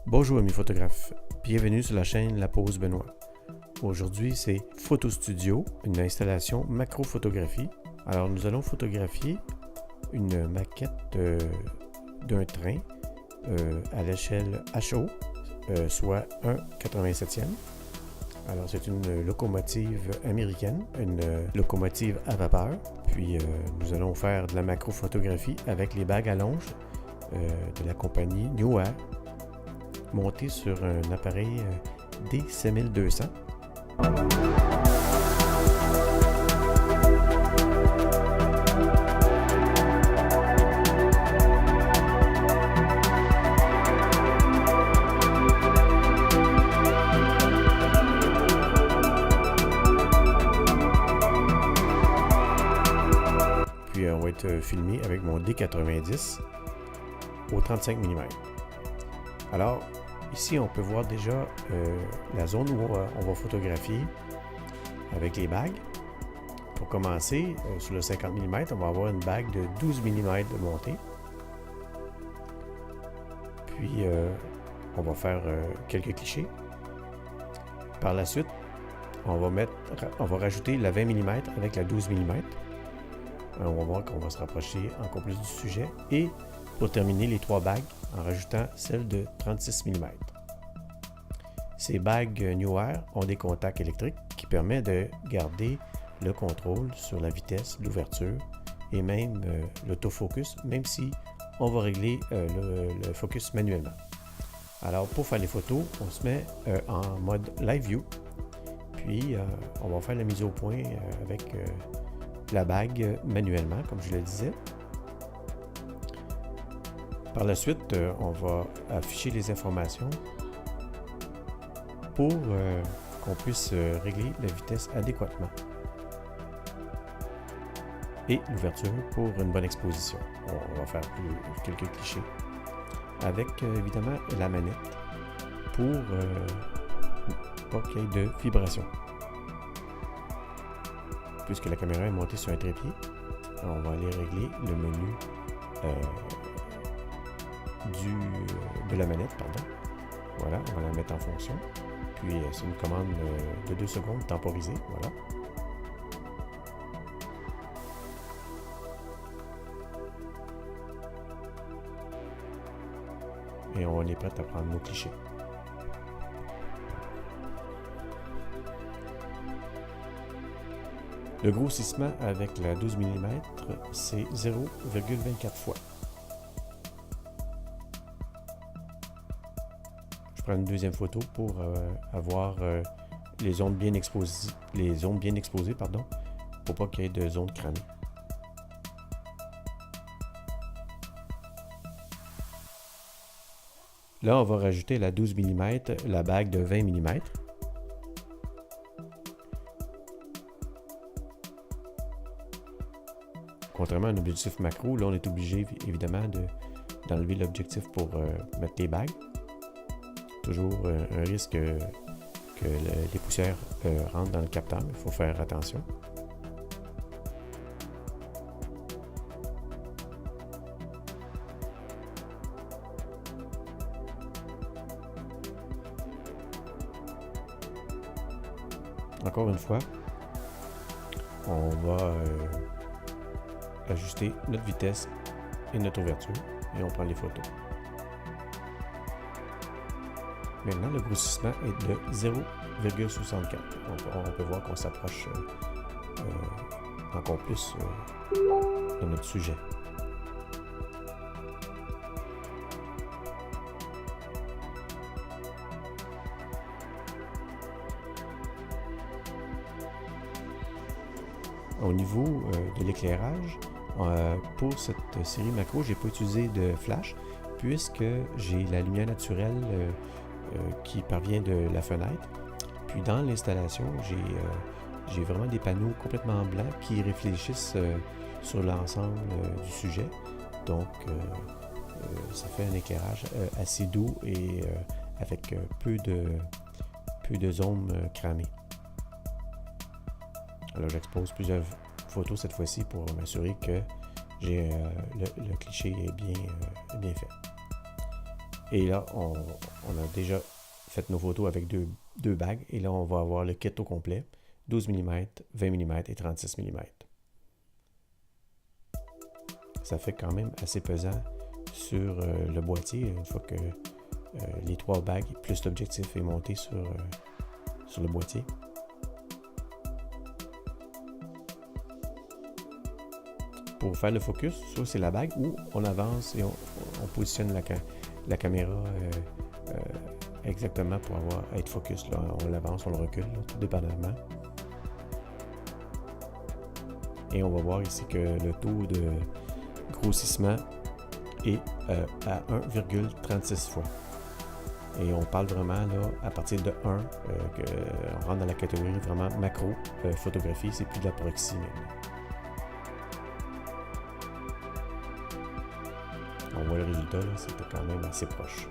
Bonjour amis photographes, bienvenue sur la chaîne La Pause Benoît. Aujourd'hui c'est Photo Studio, une installation macro-photographie. Alors nous allons photographier une maquette d'un train à l'échelle HO, soit 1/87e. Alors c'est une locomotive américaine, une locomotive à vapeur. Puis nous allons faire de la macro-photographie avec les bagues à longe de la compagnie Newair, monté sur un appareil D6200. Puis on va être filmé avec mon D90 au 35 mm. Alors, ici, on peut voir déjà la zone où on va photographier avec les bagues. Pour commencer, sur le 50 mm, on va avoir une bague de 12 mm de montée. Puis, on va faire quelques clichés. Par la suite, on va rajouter la 20 mm avec la 12 mm. On va voir qu'on va se rapprocher encore plus du sujet. Et pour terminer, les trois bagues en rajoutant celle de 36 mm. Ces bagues Newair ont des contacts électriques qui permettent de garder le contrôle sur la vitesse, l'ouverture et même l'autofocus, même si on va régler le focus manuellement. Alors pour faire les photos, on se met en mode Live View, puis on va faire la mise au point avec la bague manuellement, comme je le disais. Par la suite, on va afficher les informations pour qu'on puisse régler la vitesse adéquatement et l'ouverture pour une bonne exposition. On va faire quelques clichés avec évidemment la manette pour pas qu'il y ait de vibration. Puisque la caméra est montée sur un trépied, on va aller régler le menu de la manette, pardon. Voilà, on va la mettre en fonction. Puis c'est une commande de 2 secondes temporisée. Voilà. Et on est prêt à prendre nos clichés. Le grossissement avec la 12 mm, c'est 0,24 fois. Je prends une deuxième photo pour avoir les zones bien exposées, pour pas qu'il y ait de zones cramées. Là, on va rajouter la 12 mm, la bague de 20 mm. Contrairement à un objectif macro, là, on est obligé évidemment d'enlever l'objectif pour mettre les bagues. Toujours un risque que les poussières rentrent dans le capteur, mais il faut faire attention. Encore une fois, on va ajuster notre vitesse et notre ouverture et on prend les photos. Maintenant, le grossissement est de 0,64. On peut voir qu'on s'approche encore plus de notre sujet. Au niveau de l'éclairage, pour cette série macro, je n'ai pas utilisé de flash puisque j'ai la lumière naturelle qui parvient de la fenêtre. Puis dans l'installation, j'ai vraiment des panneaux complètement blancs qui réfléchissent sur l'ensemble du sujet. Donc, ça fait un éclairage assez doux et avec peu de zones cramées. Alors, j'expose plusieurs photos cette fois-ci pour m'assurer que le cliché est bien fait. Et là, on a déjà fait nos photos avec deux bagues. Et là, on va avoir le kit au complet. 12 mm, 20 mm et 36 mm. Ça fait quand même assez pesant sur le boîtier une fois que les 3 bagues plus l'objectif est monté sur le boîtier. Pour faire le focus, soit c'est la bague ou on avance et on positionne la caméra exactement pour être focus. Là. On l'avance, on le recule, là, tout dépendamment. Et on va voir ici que le taux de grossissement est à 1,36 fois. Et on parle vraiment là à partir de 1, on rentre dans la catégorie vraiment macro photographie, c'est plus de la proxy maintenant. On voit le résultat, là, c'était quand même assez proche.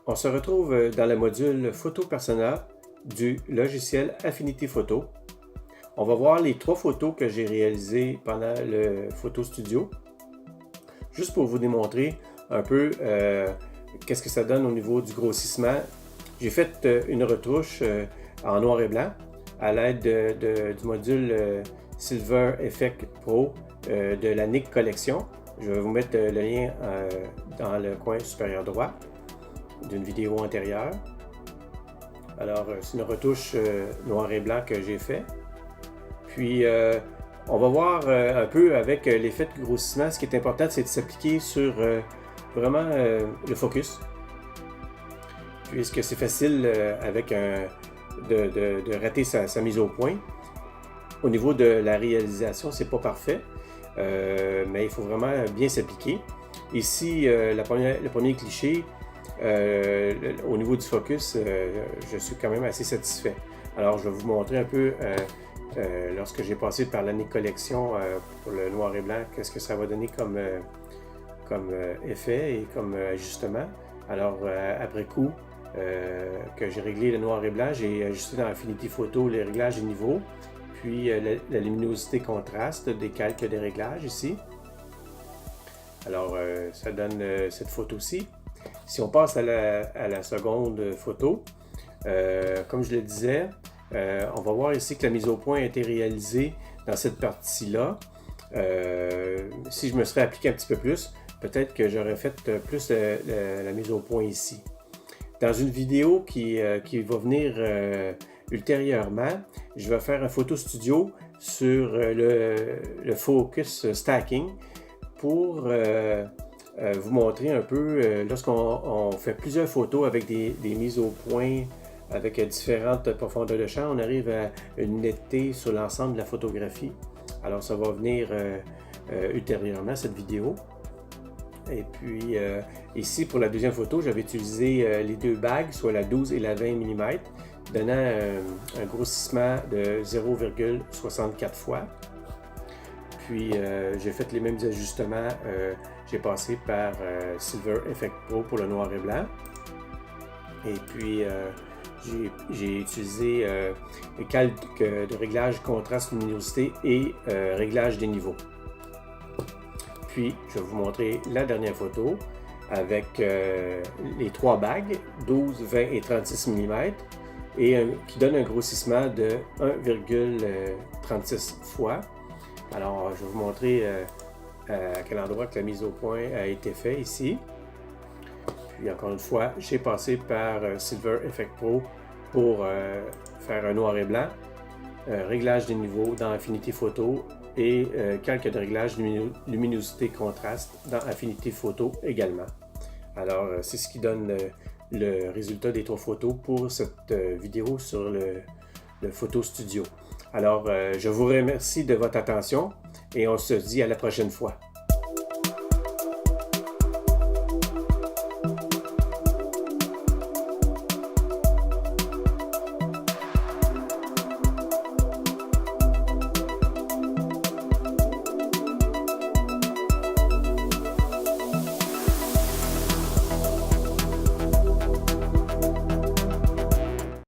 On se retrouve dans le module Photo Persona du logiciel Affinity Photo. On va voir les 3 photos que j'ai réalisées pendant le Photo Studio. Juste pour vous démontrer un peu qu'est-ce que ça donne au niveau du grossissement. J'ai fait une retouche en noir et blanc à l'aide du module Silver Effect Pro de la Nik Collection. Je vais vous mettre le lien dans le coin supérieur droit d'une vidéo antérieure. Alors, c'est une retouche noir et blanc que j'ai fait. Puis, on va voir un peu avec l'effet de grossissement. Ce qui est important, c'est de s'appliquer sur vraiment le focus. Puisque c'est facile avec de rater sa mise au point. Au niveau de la réalisation, c'est pas parfait. Mais il faut vraiment bien s'appliquer. Ici, le premier cliché, au niveau du focus, je suis quand même assez satisfait. Alors, je vais vous montrer un peu, lorsque j'ai passé par la Nik Collection pour le noir et blanc, qu'est-ce que ça va donner comme effet et comme ajustement. Alors, après coup, que j'ai réglé le noir et blanc, j'ai ajusté dans Affinity Photo les réglages des niveaux, puis la luminosité contraste, des calques des réglages ici. Alors, ça donne cette photo-ci. Si on passe à la seconde photo, comme je le disais, on va voir ici que la mise au point a été réalisée dans cette partie-là. Si je me serais appliqué un petit peu plus, peut-être que j'aurais fait plus la mise au point ici. Dans une vidéo qui va venir ultérieurement, je vais faire un photo studio sur le focus stacking pour vous montrer un peu, lorsqu'on fait plusieurs photos avec des mises au point, avec différentes profondeurs de champ, on arrive à une netteté sur l'ensemble de la photographie. Alors ça va venir ultérieurement, cette vidéo. Et puis ici, pour la deuxième photo, j'avais utilisé les 2 bagues, soit la 12 et la 20 mm, donnant un grossissement de 0,64 fois. Puis j'ai fait les mêmes ajustements. J'ai passé par Silver Effect Pro pour le noir et blanc. Et puis j'ai utilisé les calques de réglage contraste, luminosité et réglage des niveaux. Puis je vais vous montrer la dernière photo avec les 3 bagues, 12, 20 et 36 mm, et qui donne un grossissement de 1,36 fois. Alors, je vais vous montrer à quel endroit que la mise au point a été faite ici. Puis, encore une fois, j'ai passé par Silver Effect Pro pour faire un noir et blanc, réglage des niveaux dans Affinity Photo et calque de réglage luminosité contraste dans Affinity Photo également. Alors, c'est ce qui donne le résultat des 3 photos pour cette vidéo sur le Photo Studio. Alors, je vous remercie de votre attention et on se dit à la prochaine fois.